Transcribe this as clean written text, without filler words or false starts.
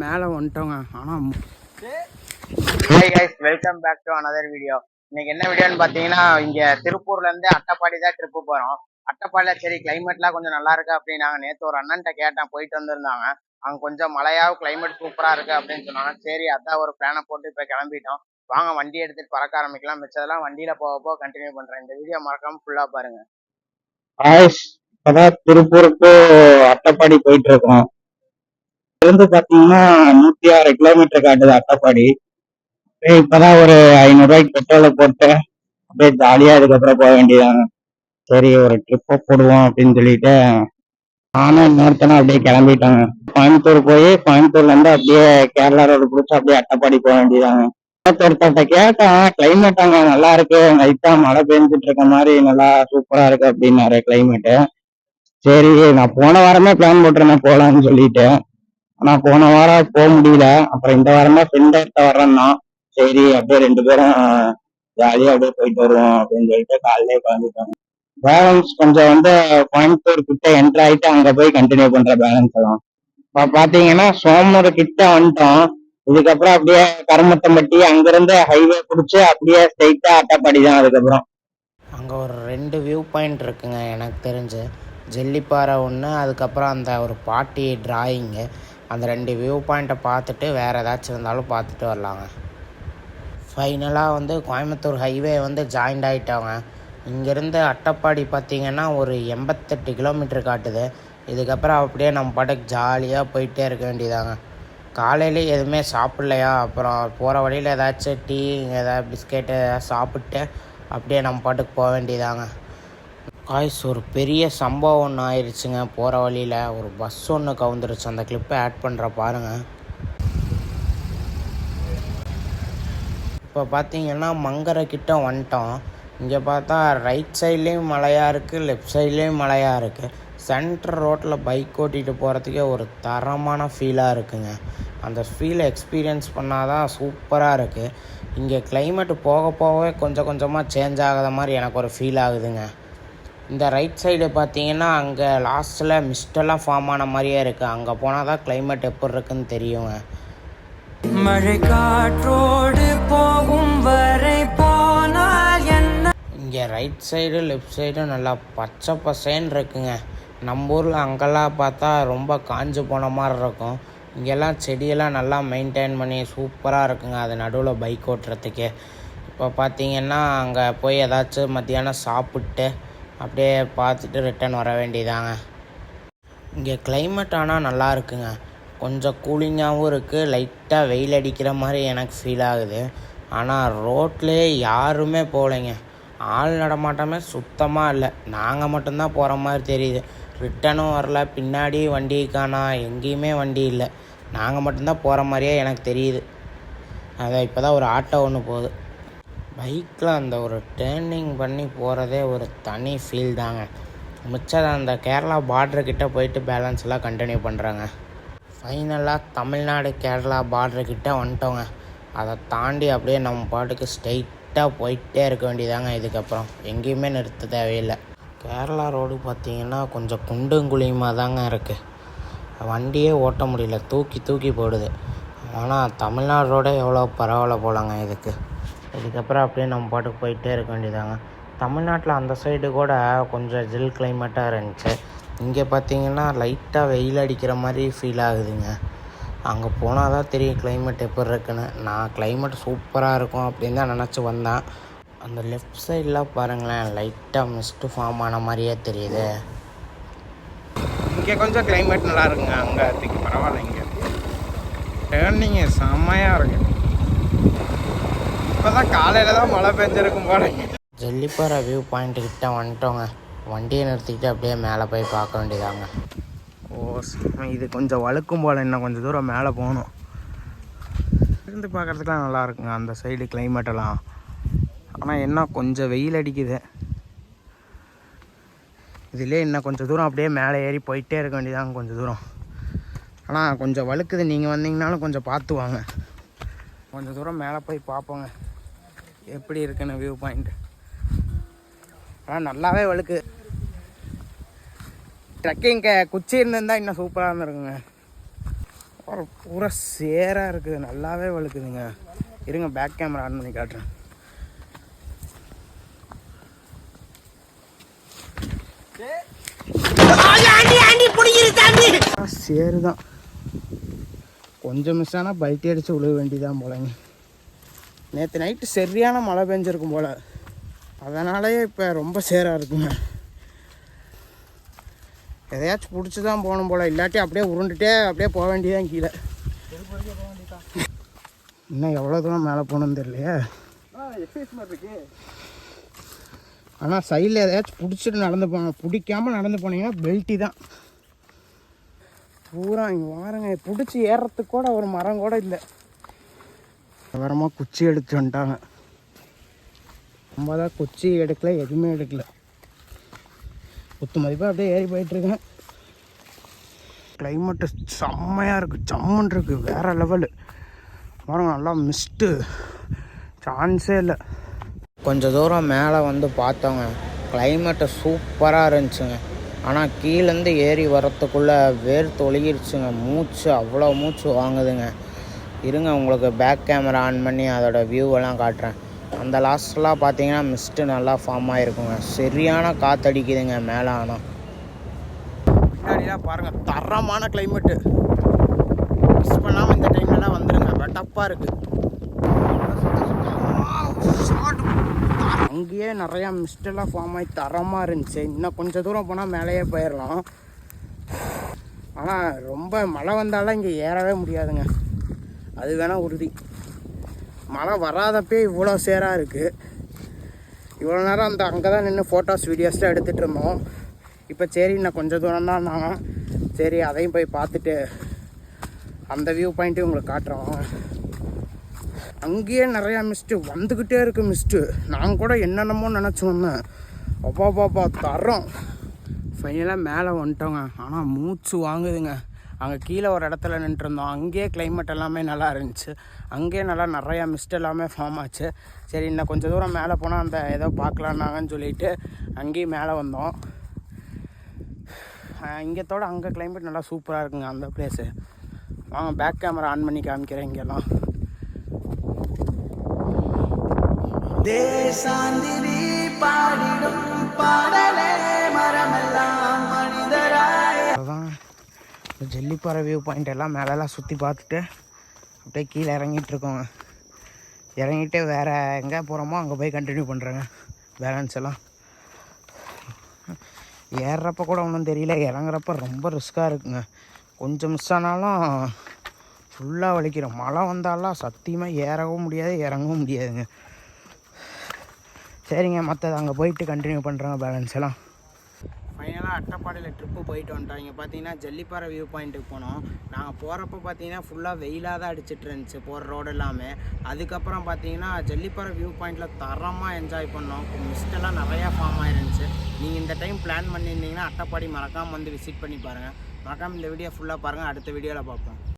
மேலே வந்துட்டோங்க. ஆனால் hi guys, welcome back to another video. இன்னைக்கு என்ன வீடியோன்னு பார்த்தீங்கன்னா, இங்கே திருப்பூர்லேருந்து அட்டப்பாடி தான் ட்ரிப்பு போகிறோம். அட்டப்பாடியில் சரி கிளைமேட்லாம் கொஞ்சம் நல்லா இருக்கு அப்படின்னு நாங்கள் நேற்று ஒரு அண்ணன்ட்ட கேட்டேன், போயிட்டு வந்திருந்தாங்க. அங்கே கொஞ்சம் மழையாகவும் கிளைமேட் சூப்பராக இருக்குது அப்படின்னு சொன்னாங்க. சரி அதான் ஒரு பிளானை போட்டு இப்போ கிளம்பிட்டோம். வாங்க வண்டி எடுத்துகிட்டு பறக்க ஆரம்பிக்கலாம். மிச்சதெல்லாம் வண்டியில் போக கண்டினியூ பண்ணுறேன். இந்த வீடியோ மறக்காமல் ஃபுல்லாக பாருங்க. இப்பதான் திருப்பூருக்கு அட்டப்பாடி போயிட்டு இருக்கோம். இருந்து பாத்தீங்கன்னா 106 கிலோமீட்டர் காட்டுது அட்டப்பாடி. இப்பதான் ஒரு 500 ரூபாய்க்கு பெட்ரோலை போட்டு அப்படியே ஜாலியா அதுக்கப்புறம் போக வேண்டியதாங்க. சரி ஒரு ட்ரிப்பை போடுவோம் அப்படின்னு சொல்லிட்டு நானும் இன்னொருத்தனும் அப்படியே கிளம்பிட்டாங்க. கோயம்புத்தூர் போய் கோயம்புத்தூர்ல இருந்து அப்படியே கேரளா ரோடு பிடிச்சி அப்படியே அட்டப்பாடி போக வேண்டியதாங்க. ஒருத்தர்கிட்ட கேட்டேன், கிளைமேட் அங்க நல்லா இருக்கு, லைட்டா மழை பெஞ்சிட்டு இருக்க மாதிரி நல்லா சூப்பரா இருக்கு அப்படின்னாரு கிளைமேட்டு. சரி நான் போன வாரமே பிளான் போட்டிருந்தேன் போலான்னு சொல்லிட்டு, ஆனா போன வாரம் போக முடியல. அப்புறம் இந்த வாரம் தான் ஃப்ரெண்ட் எடுத்த வர்றேன்னா சரி அப்படியே 2 பேரும் ஜாலியா அப்படியே போயிட்டு வருவோம் அப்படின்னு சொல்லிட்டு காலையிலே கிளம்பிட்டோம். பேலன்ஸ் கொஞ்சம் கோயம்புத்தூர் கிட்ட என்டர் ஆயிட்டு அங்க போய் கண்டினியூ பண்ற பேலன்ஸ் எல்லாம். இப்ப பாத்தீங்கன்னா சோமூர் கிட்ட வந்துட்டோம். இதுக்கப்புறம் அப்படியே கருமத்தம்பட்டி அங்கிருந்து ஹைவே பிடிச்சி அப்படியே ஸ்ட்ரைட்டா அட்டப்பாடி தான். அதுக்கப்புறம் அங்கே ஒரு 2 வியூ பாயிண்ட் இருக்குங்க எனக்கு தெரிஞ்சு. ஜெல்லிப்பாறை ஒன்று, அதுக்கப்புறம் அந்த ஒரு பாட்டி டிராயிங்கு. அந்த 2 வியூ பாயிண்ட்டை பார்த்துட்டு வேறு ஏதாச்சும் இருந்தாலும் பார்த்துட்டு வரலாங்க. ஃபைனலாக கோயம்புத்தூர் ஹைவே ஜாயிண்ட் ஆகிட்டோங்க. இங்கேருந்து அட்டப்பாடி பார்த்திங்கன்னா ஒரு 88 கிலோமீட்டர் காட்டுது. இதுக்கப்புறம் அப்படியே நம்ம பாட்டுக்கு ஜாலியாக போயிட்டே இருக்க வேண்டியதாங்க. காலையிலே எதுவுமே சாப்பிட்லையா, அப்புறம் போகிற வழியில் ஏதாச்சும் டீ ஏதாவது பிஸ்கெட்டு ஏதாவது சாப்பிட்டு அப்படியே நம்ம பாட்டுக்கு போக வேண்டியதாங்க. காய்ஸ், ஒரு பெரிய சம்பவம் ஒன்று ஆயிடுச்சுங்க. போகிற வழியில் ஒரு பஸ் ஒன்று கவுந்துருச்சு. அந்த கிளிப்பை ஆட் பண்ணுற பாருங்கள். இப்போ பார்த்தீங்கன்னா மங்கரை கிட்ட வந்துட்டோம். இங்கே பார்த்தா ரைட் சைட்லேயும் மழையாக இருக்குது, லெஃப்ட் சைட்லேயும் மழையாக இருக்குது. சென்டர் ரோட்டில் பைக் ஓட்டிகிட்டு போகிறதுக்கே ஒரு தரமான ஃபீலாக இருக்குங்க. அந்த ஃபீலை எக்ஸ்பீரியன்ஸ் பண்ணால் தான் சூப்பராக இருக்குது. இங்கே கிளைமேட்டு போக போகவே கொஞ்சம் கொஞ்சமாக சேஞ்ச் ஆகாத மாதிரி எனக்கு ஒரு ஃபீல் ஆகுதுங்க. இந்த ரைட் சைடு பார்த்தீங்கன்னா அங்கே லாஸ்ட்டில் மிஸ்டெல்லாம் ஃபார்ம் ஆன மாதிரியே இருக்குது. அங்கே போனால் தான் கிளைமேட் எப்படி இருக்குன்னு தெரியுங்க. மழை காற்றோடு போகும் வரை போனால் என்ன. இங்கே ரைட் சைடு லெஃப்ட் சைடும் நல்லா பச்சை பசேன்னு இருக்குங்க. நம்ம ஊரில் அங்கெல்லாம் பார்த்தா ரொம்ப காஞ்சு போன மாதிரி இருக்கும். இங்கெல்லாம் செடியெல்லாம் நல்லா மெயின்டைன் பண்ணி சூப்பராக இருக்குங்க. அது நடுவில் பைக் ஓட்டுறதுக்கே. இப்போ பார்த்தீங்கன்னா அங்கே போய் ஏதாச்சும் மத்தியானம் சாப்பிட்டு அப்படியே பார்த்துட்டு ரிட்டன் வர வேண்டியதாங்க. இங்கே கிளைமேட் ஆனால் நல்லா இருக்குங்க. கொஞ்சம் கூலிங்காகவும் இருக்குது. லைட்டாக வெயில் அடிக்கிற மாதிரி எனக்கு ஃபீல் ஆகுது. ஆனால் ரோட்லேயே யாருமே போகலைங்க. ஆள் நடமாட்டமே சுத்தமாக இல்லை. நாங்கள் மட்டும்தான் போகிற மாதிரி தெரியுது. ரிட்டனும் வரல, பின்னாடி வண்டி காணா, எங்கேயுமே வண்டி இல்லை. நாங்கள் மட்டும்தான் போகிற மாதிரியே எனக்கு தெரியுது. அதான் இப்போ தான் ஒரு ஆட்டோ ஒன்று போகுது. பைக்கில் அந்த ஒரு டேர்னிங் பண்ணி போகிறதே ஒரு தனி ஃபீல் தாங்க. மிச்சம் அந்த கேரளா பார்டர்கிட்ட போயிட்டு பேலன்ஸ் எல்லாம் கண்டினியூ பண்ணுறாங்க. ஃபைனலாக தமிழ்நாடு கேரளா பார்டர்கிட்ட வந்துட்டோங்க. அதை தாண்டி அப்படியே நம்ம பாட்டுக்கு ஸ்ட்ரைட்டாக போயிட்டே இருக்க வேண்டியதாங்க. இதுக்கப்புறம் எங்கேயுமே நிறுத்த தேவையில்லை. கேரளா ரோடு பார்த்திங்கன்னா கொஞ்சம் குண்டும் குழியுமாக தாங்க இருக்குது. வண்டியே ஓட்ட முடியல, தூக்கி தூக்கி போடுது. ஆனால் தமிழ்நாடு ரோடே எவ்வளோ பரவாயில்ல போலாங்க இதுக்கப்புறம் அப்படியே நம்ம பாட்டுக்கு போயிட்டே இருக்க வேண்டியதாங்க. தமிழ்நாட்டில் அந்த சைடு கூட கொஞ்சம் ஜில் கிளைமேட்டாக இருந்துச்சு. இங்கே பார்த்திங்கன்னா லைட்டாக வெயில் அடிக்கிற மாதிரி ஃபீல் ஆகுதுங்க. அங்கே போனால் தான் தெரியும் கிளைமேட் எப்படி இருக்குன்னு. நான் கிளைமேட் சூப்பராக இருக்கும் அப்படின்னு தான் நினச்சி வந்தேன். அந்த லெஃப்ட் சைடெலாம் பாருங்களேன், லைட்டாக மிஸ்ட்டு ஃபார்ம் ஆன மாதிரியே தெரியுது. இங்கே கொஞ்சம் கிளைமேட் நல்லா இருக்குங்க. அங்கே அதுக்கு பரவாயில்ல. இங்கே டேர்னிங்கு செம்மையாக இருக்கு. இப்போ தான் காலையில் தான் மழை பெஞ்சிருக்கும் போல. ஜெல்லிப்பாறை வியூ பாயிண்ட்டுக்கிட்ட வந்துட்டோங்க. வண்டியை நிறுத்திக்கிட்டு அப்படியே மேலே போய் பார்க்க வேண்டியதாங்க. இது கொஞ்சம் வழுக்கும் போல். இன்னும் கொஞ்சம் தூரம் மேலே போகணும். இருந்து பார்க்குறதுக்குலாம் நல்லா இருக்குங்க அந்த சைடு கிளைமேட்டெல்லாம். ஆனால் என்ன கொஞ்சம் வெயில் அடிக்குது. இதிலே இன்னும் கொஞ்சம் தூரம் அப்படியே மேலே ஏறி போயிட்டே இருக்க வேண்டியதாங்க கொஞ்சம் தூரம். ஆனால் கொஞ்சம் வழுக்குது. நீங்கள் வந்தீங்கனாலும் கொஞ்சம் பார்த்து வாங்க. கொஞ்சம் தூரம் மேலே போய் பார்ப்போங்க எப்படி இருக்குன்னு வியூ பாயிண்ட். ஆனால் நல்லாவே வழுக்கு. ட்ரெக்கிங் குச்சி இருந்திருந்தால் இன்னும் சூப்பராக இருந்திருக்குங்க. பூரா சேராக இருக்குது, நல்லாவே வழுக்குதுங்க. இருங்க பேக் கேமரா ஆன் பண்ணி காட்டுறேன். சேரு தான், கொஞ்சம் மிஸ் ஆனால் பல்ட்டி அடித்து விழுக வேண்டியதான் போலங்க. நேற்று நைட்டு சரியான மழை பெஞ்சிருக்கும் போல், அதனாலேயே இப்போ ரொம்ப சேராக இருக்குங்க. எதையாச்சும் பிடிச்சி தான் போகணும் போல், இல்லாட்டி அப்படியே உருண்டுட்டே அப்படியே போக வேண்டியதான் கீழே. இன்னும் எவ்வளோ தூரம் மேலே போகணுன்னு தெரியலையே. ஆனால் சைடில் எதையாச்சும் பிடிச்சிட்டு நடந்து போங்க, பிடிக்காமல் நடந்து போனீங்கன்னா பெல்ட்டி தான். பூரா இங்கே வாரங்க, பிடிச்சி ஏறுறதுக்கு கூட ஒரு மரம் கூட இல்லை. வரமாக குச்சி எடுத்து வந்துட்டாங்க. நம்ம தான் குச்சி எடுக்கல, எதுவுமே எடுக்கல. குத்து மதிப்பாக அப்படியே ஏறி போயிட்டுருக்கேன். கிளைமேட்டு செம்மையாக இருக்குது, ஜம்முன்னு இருக்குது, வேறு லெவலு. பாருங்க நல்லா மிஸ்ட்டு, சான்ஸே இல்லை. கொஞ்சம் தூரம் மேலே வந்து பார்த்தோங்க, கிளைமேட்டு சூப்பராக இருந்துச்சுங்க. ஆனால் கீழேருந்து ஏறி வரத்துக்குள்ளே வேர்த்து ஒழுகிருச்சுங்க, மூச்சு அவ்வளோ மூச்சு வாங்குதுங்க. இருங்க உங்களுக்கு பேக் கேமரா ஆன் பண்ணி அதோட வியூவெல்லாம் காட்டுறேன். அந்த லாஸ்ட்லாம் பார்த்தீங்கன்னா மிஸ்ட்டு நல்லா ஃபார்ம் ஆகிருக்குங்க, சரியான காற்றடிக்குதுங்க மேலே. ஆனால் பின்னாடிலாம் பாருங்கள் தரமான கிளைமேட்டு, மிஸ் பண்ணாமல் இந்த டைம்லலாம் வந்துடுங்க, வெட்டப்பாக இருக்குது. அங்கேயே நிறையா மிஸ்டெல்லாம் ஃபார்ம் ஆகி தரமாக இருந்துச்சு. இன்னும் கொஞ்சம் தூரம் போனால் மேலேயே போயிடலாம். ஆனால் ரொம்ப மழை வந்தாலும் இங்கே ஏறவே முடியாதுங்க, அது வேணால் உறுதி. மழை வராதப்பே இவ்வளோ சேராக இருக்குது. இவ்வளோ நேரம் அந்த அங்கே தான் நின்று ஃபோட்டோஸ் வீடியோஸ்லாம் எடுத்துகிட்டு இருந்தோம். இப்போ சரி இன்னும் கொஞ்சம் தூரம் தான் நாங்கள், சரி அதையும் போய் பார்த்துட்டு அந்த வியூ பாயிண்ட்டையும் உங்களுக்கு காட்டுறோம். அங்கேயே நிறையா மிஸ்ட்டு வந்துக்கிட்டே இருக்குது மிஸ்ட்டு. நாங்கள் கூட என்னென்னமோ நினச்சோன்னு, அப்பாப்பாப்பா தரோம். ஃபைனலாக மேலே வந்துட்டோங்க. ஆனால் மூச்சு வாங்குதுங்க. அங்கே கீழே ஒரு இடத்துல நின்றுருந்தோம், அங்கேயே கிளைமேட் எல்லாமே நல்லா இருந்துச்சு. அங்கேயே நல்லா நிறையா மிஸ்ட் எல்லாமே ஃபார்ம் ஆச்சு. சரி இன்னும் கொஞ்சம் தூரம் மேலே போனால் அந்த ஏதோ பார்க்கலான்னாங்கன்னு சொல்லிட்டு அங்கேயும் மேலே வந்தோம். இங்கத்தோட அங்கே கிளைமேட் நல்லா சூப்பராக இருக்குங்க அந்த பிளேஸு. வாங்க பேக் கேமரா ஆன் பண்ணி காமிக்கிறேன். இங்கெல்லாம் தேசாந்திரி பாடிடும் பாடலே மரமெல்லாம் மனிதராய். அதான் ஜல்லிப்பாறை வியூ பாயிண்ட் எல்லாம் மேலெல்லாம் சுற்றி பார்த்துட்டு அப்படியே கீழே இறங்கிட்டுருக்கோங்க. இறங்கிட்டு வேறு எங்கே போகிறோமோ அங்கே போய் கண்டினியூ பண்ணுறேங்க பேலன்ஸ் எல்லாம். ஏறுறப்ப கூட ஒன்றும் தெரியல, இறங்குறப்ப ரொம்ப ரிஸ்க்காக இருக்குங்க. கொஞ்சம் மிஸ் ஆனாலும் ஃபுல்லாக வலிக்கிறோம். மழை வந்தாலும் சத்தியமாக ஏறவும் முடியாது, இறங்கவும் முடியாதுங்க. சரிங்க, மற்றது அங்கே போயிட்டு கண்டினியூ பண்ணுறாங்க பேலன்ஸ் எல்லாம். ஃபைனலாக அட்டப்பாடியில் ட்ரிப்பு போயிட்டு வந்துட்டோம். இங்கே பார்த்தீங்கன்னா ஜல்லிப்பாறை வியூ பாயிண்ட்டுக்கு போனோம். நாங்கள் போகிறப்ப பார்த்தீங்கன்னா ஃபுல்லாக வெயிலாக தான் அடிச்சிட்டு இருந்துச்சு போகிற ரோடு எல்லாமே. அதுக்கப்புறம் பார்த்தீங்கன்னா ஜல்லிப்பாறை வியூ பாயிண்ட்டில் தரமாக என்ஜாய் பண்ணோம். மிஸ்டெல்லாம் நிறையா ஃபார்ம் ஆயிருந்துச்சு. நீங்கள் இந்த டைம் பிளான் பண்ணியிருந்தீங்கன்னா அட்டப்பாடி மறக்காமல் வந்து விசிட் பண்ணி பாருங்கள். மறக்காமல் இந்த வீடியோ ஃபுல்லாக பாருங்கள். அடுத்த வீடியோவில் பார்ப்போம்.